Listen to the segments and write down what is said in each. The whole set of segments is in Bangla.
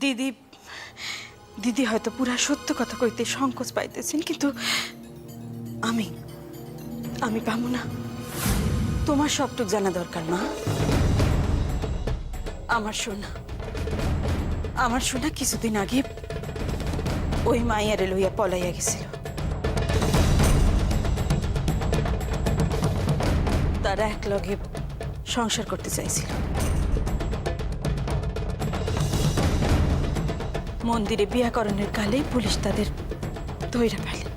দিদি দিদি হয়তো পুরা সত্য কথা কইতে সংকোচ পাইতেছেন, কিন্তু আমি আমি পাবো না। তোমার সবটুক জানা দরকার মা। আমার সোনা কিছুদিন আগে ওই মাইয়ারে লইয়া পলাইয়া গেছিল। তারা একলগে সংসার করতে চাইছিল। মন্দিরে বিয়াকরণের কালে পুলিশ তাদের ধইরা ফেলে।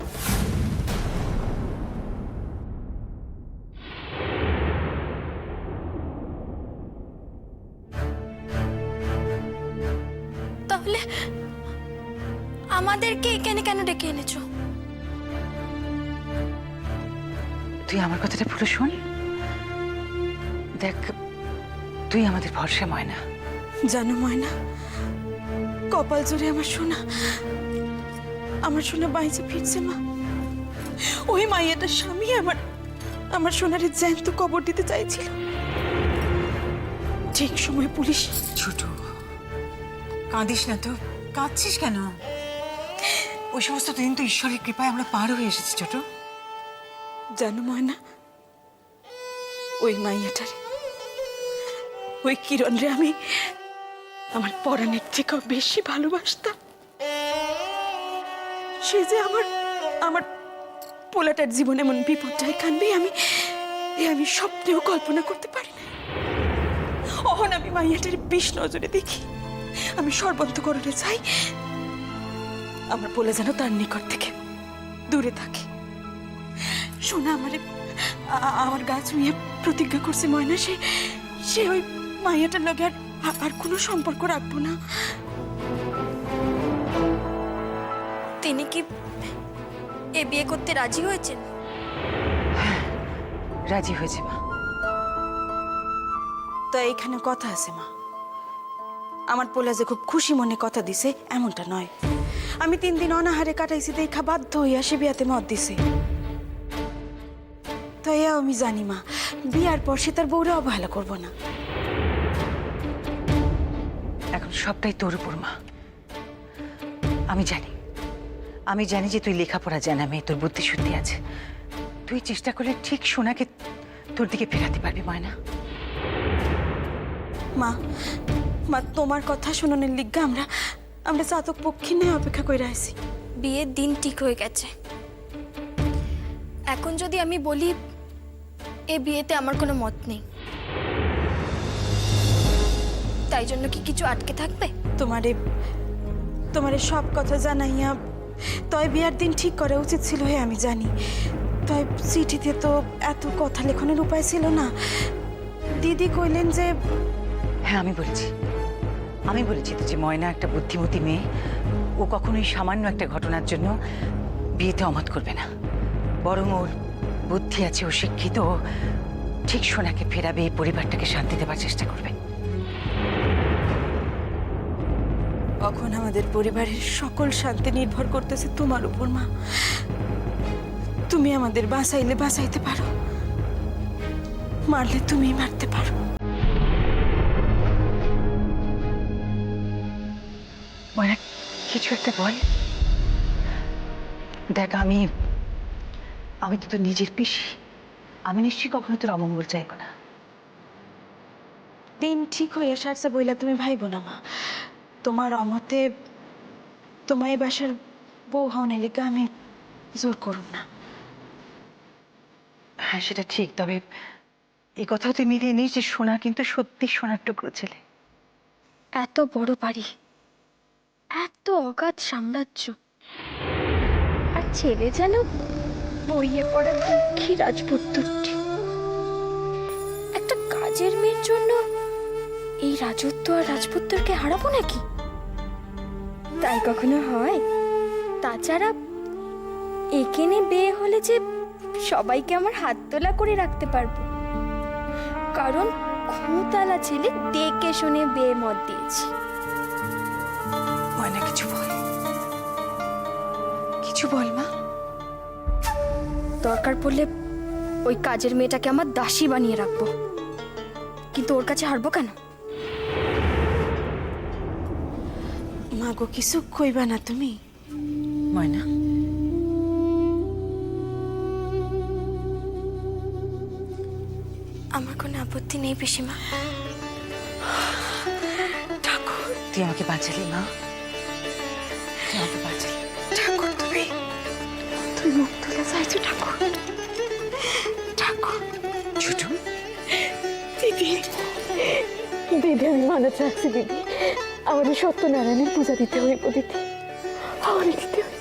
তাহলে আমাদেরকে এখানে কেন ডেকে এনেছো? তুই আমার কথাটা পুরো শোন। দেখ, তুই আমাদের ভরসা ময়না। জানো ময়না, কপাল জোরে আমার সোনা বাইচে ফিরছে মা। ওই মাইয়াটার স্বামী আমার সোনারে জ্যান্ত কবর দিতে চাইছিল। ঠিক সময় পুলিশ। ছোট, কাঁদিস না তো। কাঁদছিস কেন? ওই সমস্ত দিন তো ঈশ্বরের কৃপায় আমরা পার হয়ে এসেছি ছোট। জানো ময়না, ওই মাইয়াটারে, ওই কিরণ রে আমি আমার পরাণের থেকেও বেশি ভালোবাসতাম। সে যে আমার পোলাটার জীবনে এমন বিপদটাই কানবে আমি স্বপ্নেও কল্পনা করতে পারি না। অহন আমি মাইয়াটার বিষ নজরে দেখি। আমি সর্বন্তকরণে চাই আমার পোলা যেন তার নিকট থেকে দূরে থাকে। শোনা আমার গা ছুঁয়ে প্রতিজ্ঞা করছে ময়না, সে ওই মাইয়াটার লগে আর কোনো সম্পর্ক রাখবো না। তিনি কি এ বিয়ে করতে রাজি হয়েছেন? রাজি হয়েছে মা। তা এখানে কথা আছে মা। আমার পোলা যে খুব খুশি মনে কথা দিছে এমনটা নয়। আমি 3 দিন অনাহারে কাটাইছি, দেখা বাধ্য হইয়া সে বিয়াতে মত দিছে। তো আমি জানি মা, বিয়ার পর সে তার বউরে অবহেলা করবো না। এখন সবটাই তোর উপর মা। আমি জানি যে তুই লেখাপড়া জানা মেয়ে, তোর বুদ্ধি শুদ্ধি আছে। তুই চেষ্টা করলে ঠিক সোনাকে তোর দিকে ফেরাতে পারবি ময়না। মা মা তোমার কথা শোনানোর লিগা আমরা চাতক পক্ষী নিয়ে অপেক্ষা করে আছি। বিয়ের দিন ঠিক হয়ে গেছে। এখন যদি আমি বলি এ বিয়েতে আমার কোনো মত নেই, তাই জন্য কি কিছু আটকে থাকবে? তোমারে সব কথা জানাইয়া তয় বিয়ার দিন ঠিক করা উচিত ছিল। হে আমি জানি, তয় চিঠিতে তো এত কথা লেখনের উপায় ছিল না। দিদি কইলেন যে হ্যাঁ, আমি বলেছি তো যে ময়না একটা বুদ্ধিমতী মেয়ে। ও কখনোই সামান্য একটা ঘটনার জন্য বিয়েতে অমত করবে না। বরং ওর বুদ্ধি আছে, ও শিক্ষিত। ও ঠিক সোনাকে ফেরাবে, এই পরিবারটাকে শান্তি দেওয়ার চেষ্টা করবে। এখন আমাদের পরিবারের সকল শান্তি নির্ভর করতেছে তোমার উপর মা। তুমি আমাদের বাঁচাইলে বাঁচাইতে পারো, মারলে তুমি মারতে পারো। ময়না, কিছু একটা বল। দেখ, আমি তো তোর নিজের পিসি। আমি নিশ্চয়ই কখনো তোর অমঙ্গল চাইব না। দিন ঠিক হয়ে সারছে বইলা তুমি ভাইব না মা। তোমার অমতে তোমার এই বাসার বউ হওয়ার লেগে আমি জোর করুন না। হ্যাঁ, সেটা ঠিক। তবে এই কথাও তুই মিলিয়ে নিস যে সোনা কিন্তু সত্যি সোনার টুকরো ছেলে। এত বড় বাড়ি, এত অগাধ সাম্রাজ্য, আর ছেলে যেন বইয়ে পড়া দুঃখী রাজপুত্রটি। একটা কাজের মেয়ের জন্য এই রাজত্ব আর রাজপুত্রকে হারাবো নাকি? তাই কখনো হয়? তাছাড়া এখানে বিয়ে হলে যে সবাইকে আমার হাত তোলা করে রাখতে পারবো, কারণ খুঁতালা ছেলে দেখে শুনে বিয়ে মত দিয়েছি। ময়না, কিছু বল মা। দরকার পড়লে ওই কাজের মেয়েটাকে আমার দাসী বানিয়ে রাখবো, কিন্তু ওর কাছে হারবো কেন? মাগো কিছু কইবা না তুমি? ময়না, আমার কোনো আপত্তি নেই পিসিমা। ঠাকুর, তুই আমাকে বাঁচালি মা, তুই আমাকে বাঁচালি। ঠাকুর তুমি তুই মুখ তুলে চাইছো ঠাকুর। ঠাকুর ছোট দিদি, দিদি আমি মানত রাখছি দিদি, আমাদের সত্যনারায়ণের পূজা দিতে হইব দিদি, আমাদের দিতে হইব।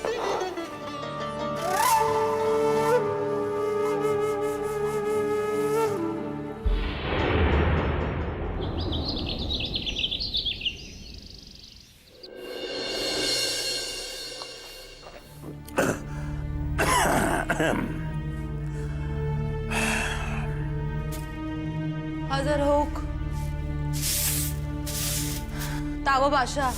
হাজার হোক তাগো বাসা,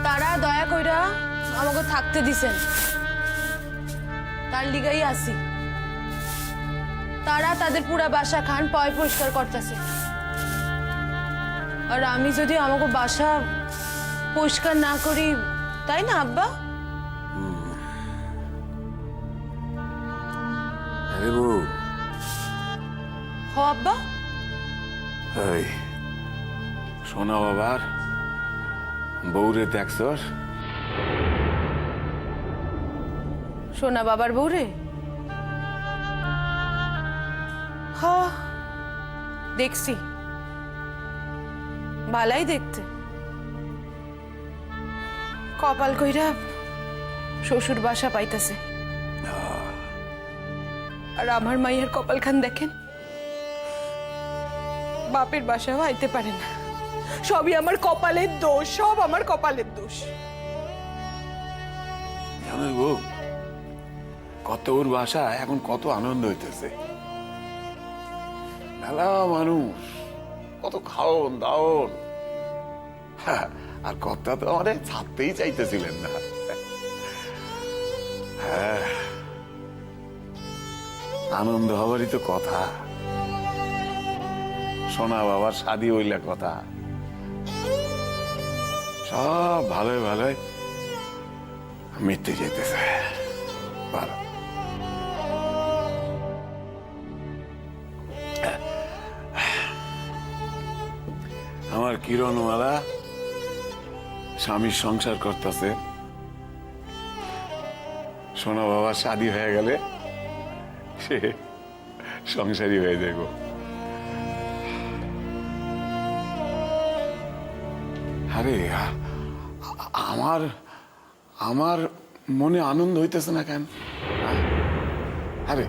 তারা দয়া কইরা আমাকে থাকতে দিছেন, তার লিগাই আসি। তারা তাদের পুরা বাসা খান পয় পরিষ্কার করতেছে, আর আমি যদি আমাকে বাসা পরিষ্কার না করি, তাই না আব্বা? আরে বউ, হ আব্বা। এই সোনা বাবার বউরে দেখছস? সোনা বাবার বউ রে? হ, দেখছি, ভালাই দেখতে। কপাল কইরা শ্বশুর বাসা পাইতাছে, আর আমার মাইয়ার কপাল খান দেখেন, বাপের বাসাও আইতে পারে না। সবই আমার কপালের দোষ, সব আমার কপালের দোষ। জানো বউ, কত ওর বাসা এখন কত আনন্দ হইতেছে, মেলা মানুষ, কত খাওন দাওন, আর কথা তো আমাদের ছাড়তেই চাইতেছিলেন না। হ্যাঁ, আনন্দ হবারই তো কথা। সোনা বাবার শাদী হইলে কথা, সব ভালোই ভালোই মিটতে যেতেছে। ভালো, আমার কিরণওয়ালা স্বামীর সংসার করতেছে, সোনা বাবার শাদী হয়ে গেলে সে সংসারী হয়ে যাইব। আরে আমার আমার মনে আনন্দ হইতেছে না কেন? আরে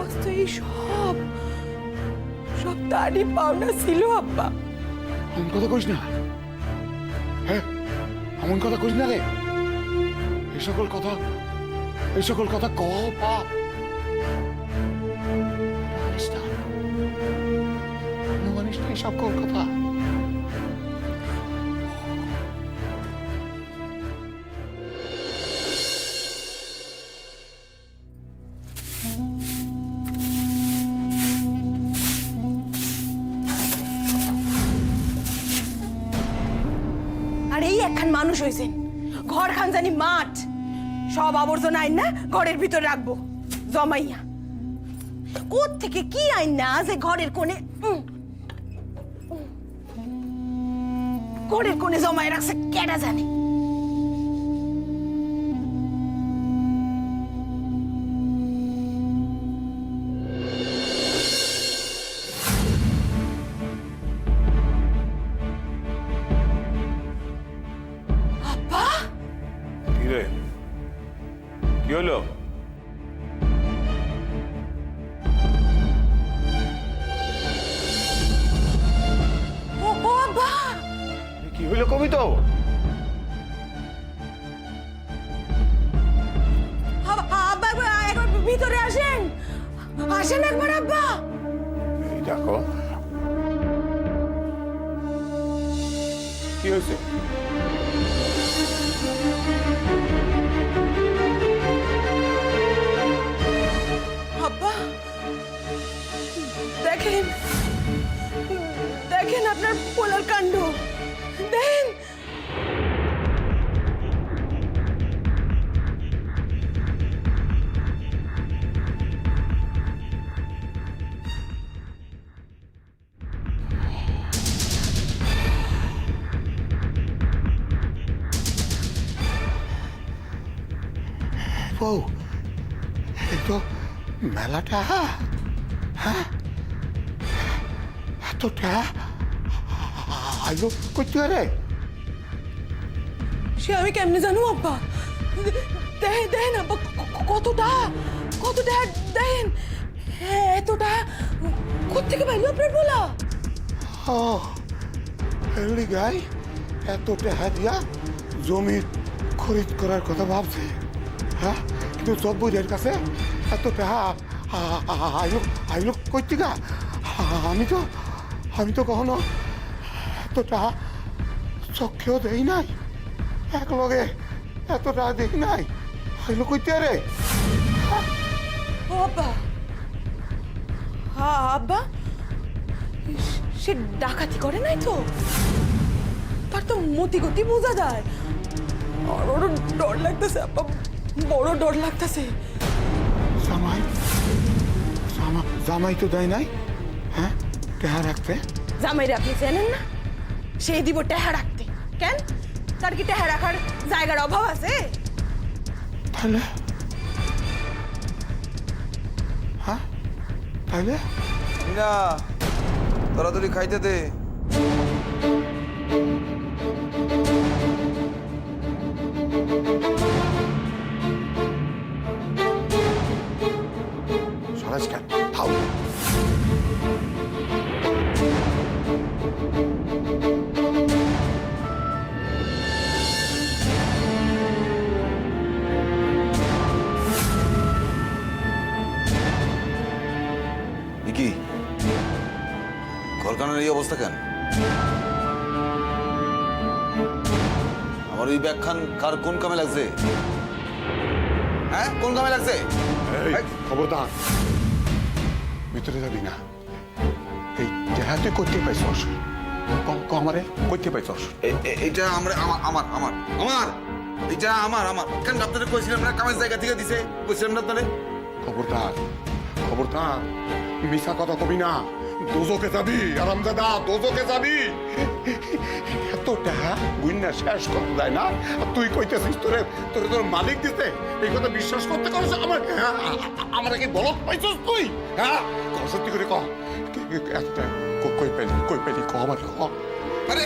আজ তো এই সব সব তারই পাওনা ছিল আব্বা। এমন কথা কইস না, হ্যাঁ এমন কথা কইস না রে। এই সকল কথা ক পাপ, মানিস না এই সকল কথা। আর এই একখান মানুষ হয়েছেন, ঘর খান জানি মাঠ, সব আবর্জনা আইন না ঘরের ভিতর রাখবো জমাইয়া। কোথ থেকে কি আইন না যে ঘরের কোণে জমায় রাখছে কেডা জানে। কিরে কি হলো? ও আব্বা, কি হইলো কবি তো? আব্বা একবার ভিতরে আসেন, আসেন একবার আব্বা। এই দেখো কি হয়েছে? আব্বা দেখেন, দেখেন আপনার পোলার কাণ্ড দেখেন। বউ, এই তো মেলাটা, হ্যাঁ এতটা আইলো করতে রে? সে আমি কেমনে জানো আব্বা? দেখেন দেখেন আব্বা, কতটা কতটা দেখেন, হ্যাঁ এতটা কোথেকে পাইলো আপনার বলা? ও এলি গাই এত টাকা দিয়া জমি খরিদ করার কথা ভাবছে, হ্যাঁ কিন্তু জব্বরের কাছে এত টাকা আইলো আইলো করতে গা? আমি তো কখনো এত টাকা চক্ষেও দেই নাই, এক লগে এত টাকা দেখি নাই, আইলো করতে রে? ও আব্বা, হ্যাঁ আব্বা সে ডাকাতি করে নাই তো? তার তো মতি গতি বোঝা যায়। আর ওর ডর লাগতেছে আব্বা, বড় ডর লাগতেছে। জামাই জামাই তো দেয় নাই, হ্যাঁ টাকা রাখতে? জামাইরে আপনি চেনেন না? সেই দিব টেহা রাখতে, কেন তার কি টেহা রাখার জায়গার অভাব আছে? তাহলে হ্যাঁ তাহলে না তাড়াতাড়ি খাইতে দে। সরাজ কেন থাও? কি ঘরখানার এই অবস্থা কেন? আমার ওই ব্যাখ্যান কার কোন কামে লাগছে? হ্যাঁ কোন কামে লাগছে? এই খবরদার, ভিতরে যাবি না। এই টাকা তুই করতে পাইছস? আমারে করতে পাইছস? এটা আমরা আমার আমার আমার এটা আমার কেন আপনাদের কইছিলাম না কামের জায়গা থেকে দিছে? কইছিলাম না আপনাদের? খবরদার খবরদার, মিশা কথা কবি না, দোজকে যাবি আরামদাদা, দোজকে যাবি। এত টাকা গুইনা শেষ করা যায় না, আর তুই কইতেছিস তোরে তোরে তোর মালিক দিতে? এই কথা বিশ্বাস করতে পারছ? আমার কি বলত পাইছস তুই? হ্যাঁ সত্যি করে কহ, একটা কই পেলি কহ আমার কহ। আরে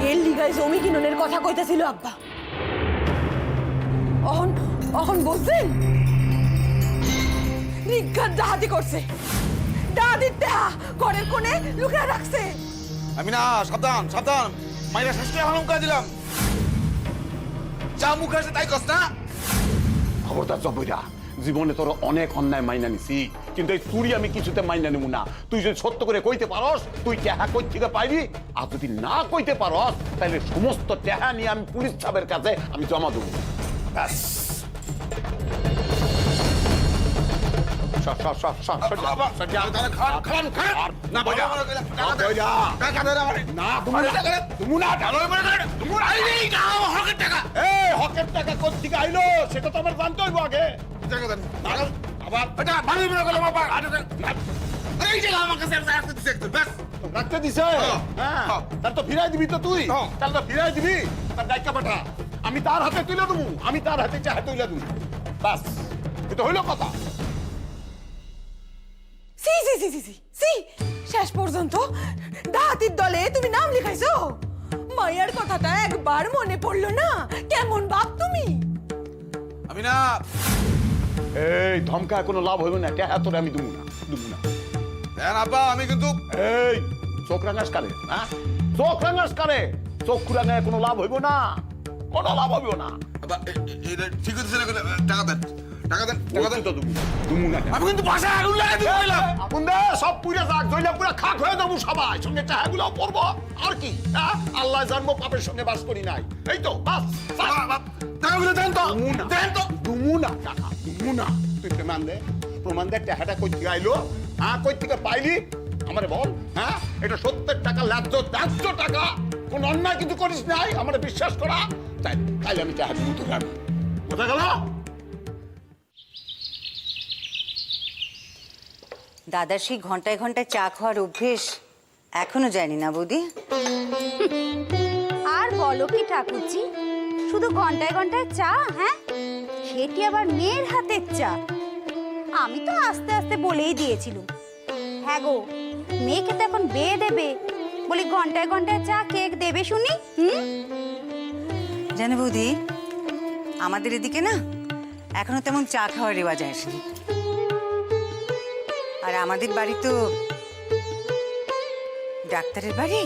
এর লিগায় জমি কিননের কথা কইতেছিল আব্বা। অহন অহন বলছেন নিঘাত ডাহাতি করছে, ডাহাতির টেহা ঘরের কোণে লুকিয়ে রাখছে। আমি না, সাবধান সাবধান, মাইরা শাসকে হালঙ্কা দিলাম। যা মুখ আছে তাই কস না। খবরদার জবইরা, জীবনে তোর অনেক অন্যায় মাইনা নিছি, কিন্তু এই চুরি আমি কিছুতে মাইনা নিব না। তুই যদি সত্য করে কইতে পারস তুই টেহা কই থেকে পাইবি, আর যদি না কইতে পারস তাহলে সমস্ত টেহা নিয়ে আমি পুলিশ সাহেবের কাছে আমি জমা দেবো। ব্যাস হকের টাকা কোথেকে আইলো সেটা তো আমার জানতে হইব আগে। রাখতে দিছে, হ্যাঁ তার তো ফিরাই দিবি তো তুই, তার তো ফিরাই দিবি, তার ডাইকা পাঠা আমি তার হাতে তুলে দেবো, আমি তার হাতে চাহে তুলে দেবো, বাস এটা হইলো কথা। সি সি সি সি সি সি শেষ পর্যন্ত ডাহাতির দলে তুমি নাম লিখাইছো? মায়ের কথাটা একবার মনে পড়লো না? কেমন বাপ তুমি? আমি না এই ধমকা কোনো লাভ হইব না, টাকা তোরে আমি দেবো না, দেবো না। দেন আব্বা, আমি কিন্তু এই চোখ রাঙাস কারে, হ্যাঁ চোখ রাঙাস কারে? চোখ রাঙায় কোনো লাভ হইব না, কোনো লাভ হইব না। আব্বা এটা ঠিক হচ্ছে না, টাকা দেন, টাকা দেন, টাকা দেন। তো দেবো দেবো না। আমি কিন্তু বাসায় আগুন লাগাই দিব কইলাম। আপন দে সব পুড়ে যাক, জইলা পুরা খাক হয়ে যাবো সবাই, সঙ্গে টাকাগুলো পড়বো আর কি। হ্যাঁ আল্লাহ জানবো পাপের সঙ্গে বাস করি নাই, এই তো বাস। টাকাগুলো দেন তো, দেন তো। দুমু না টাকা, দুমু না। তুই প্রমাণ দে, প্রমাণ দে টাকাটা কই থেকে আইলো, হ্যাঁ কই থেকে পাইলি আমারে বল। হ্যাঁ এটা সত্যের টাকা, ন্যায্য টাকা, কোন অন্যায় কিন্তু করিস নাই, আমারে বিশ্বাস করা। তাই তাইলে আমি টাকা দিব তোকে, আমি কোথায় গেল? দাদার সেই ঘন্টায় ঘন্টায় চা খাওয়ার অভ্যেস এখনো যায়নি না বৌদি? আর বলো কি ঠাকুরজি, শুধু ঘন্টায় ঘন্টায় চা? হ্যাঁ, সেটি আবার মেয়ের হাতের চা। আমি তো আস্তে আস্তে বলেই দিয়েছিলাম, হ্যাঁ গো মেয়েকে তো এখন বিয়ে দেবে, বলি ঘন্টায় ঘন্টায় চা কেক দেবে শুনি। জানো বৌদি, আমাদের এদিকে না এখনো তেমন চা খাওয়ার রেওয়াজ আসেনি। আর আমাদের বাড়ি তো ডাক্তারের বাড়ি,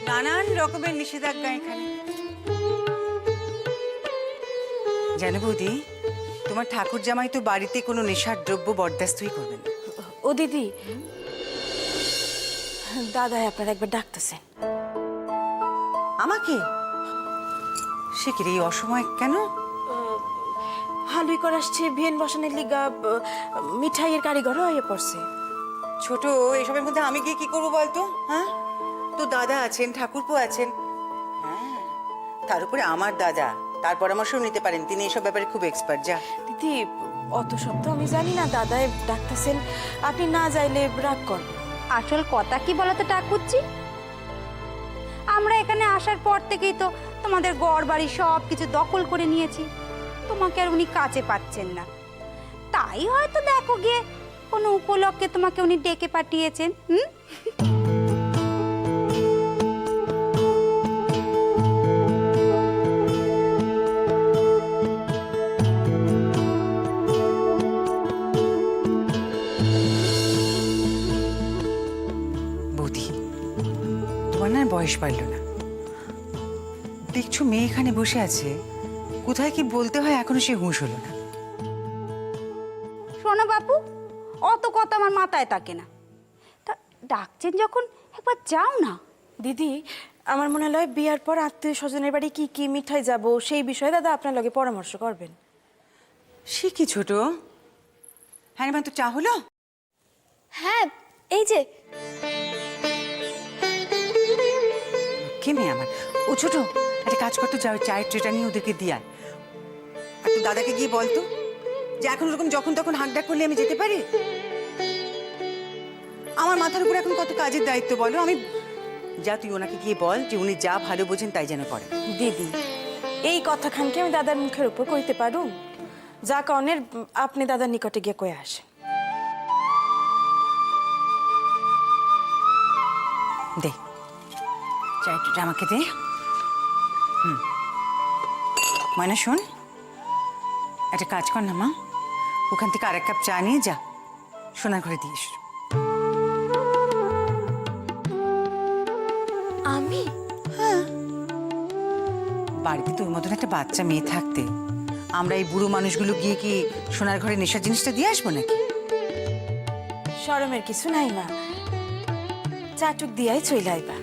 নানান রকমের নিষেধাজ্ঞা এখানে। জানো বৌদি, তোমার ঠাকুর জামাই তো বাড়িতে কোনো নেশার দ্রব্য বরদাস্তই করবেন না। ও দিদি, দাদাই আপনার একবার ডাকতেছে। আমাকে? সে কি রে, এই অসময় কেন? হালুই কর আসছে, ভিয়েন বসানের লিগা মিঠাইয়ের কারিগর হয়ে পড়ছে। ছোট, এসবের মধ্যে আমি গিয়ে কি করবো বলতো? হ্যাঁ, তো দাদা আছেন, ঠাকুরপো আছেন। হ্যাঁ, তার উপরে আমার দাদা, তার পরামর্শও নিতে পারেন, তিনি এসব ব্যাপারে খুব এক্সপার্ট। যা দিদি, অত সব তো আমি জানি না, দাদাই ডাকতেছেন, আপনি না যাইলে রাগ করবেন। আসল কথা কি বলো তো ঠাকুরজি, আমরা এখানে আসার পর থেকেই তো তোমাদের ঘর বাড়ি সব কিছু দখল করে নিয়েছি, তোমাকে আর উনি কাছে পাচ্ছেন না। তাই হয়তো দেখো গিয়ে কোনো উপলক্ষে তোমাকে উনি ডেকে পাঠিয়েছেন। বৌদি, তোমার না বয়স বাড়লো না? দেখছো মেয়ে এখানে বসে আছে, কোথায় কি বলতে হয় এখনো সে হুঁশ হলো না। শোনো বাপু, অত কথা আমার মাথায় থাকে না, তা ডাকছেন যখন একবার যাও না। দিদি, আমার মনে হয় বিয়ার পর আত্মীয় স্বজনের বাড়ি কি কি মিঠাই যাব সেই বিষয়ে দাদা আপনার লগে পরামর্শ করবেন। সে কি ছোট? হ্যাঁ রে, তো চা হলো? হ্যাঁ, এই যে কে মেয়ে আমার? ও ছোট, একটা কাজ করতো, যাও চায়ের ট্রেটা নিয়ে ওদেরকে দিয়ে আয়। আর তুই দাদাকে গিয়ে বলতো যে এখন ওরকম যখন তখন হাঁক ডাক করলে আমি যেতে পারি। আমার মাথার উপর এখন কত কাজের দায়িত্ব বলো। আমি যা, তুই ওনাকে গিয়ে বল যে উনি যা ভালো বোঝেন তাই যেন করে। দিদি, এই কথা খানকে আমি দাদার মুখের উপর কইতে পারুম? যা কনের আপনি দাদার নিকটে গিয়ে কয়ে আসেন। দে চায়ের ট্রেটা আমাকে দে। ময়না শোন, একটা কাজ কর না মা, ওখান থেকে আর এক কাপ চা নিয়ে যা, সোনার ঘরে দিয়ে এসো। আমি? বাড়িতে তোর মতন একটা বাচ্চা মেয়ে থাকতে আমরা এই বুড়ো মানুষগুলো গিয়ে কি সোনার ঘরে নেশার জিনিসটা দিয়ে আসবো নাকি? শরমের কিছু নাই মা, চাটুক দিয়াই চইলে আইবা।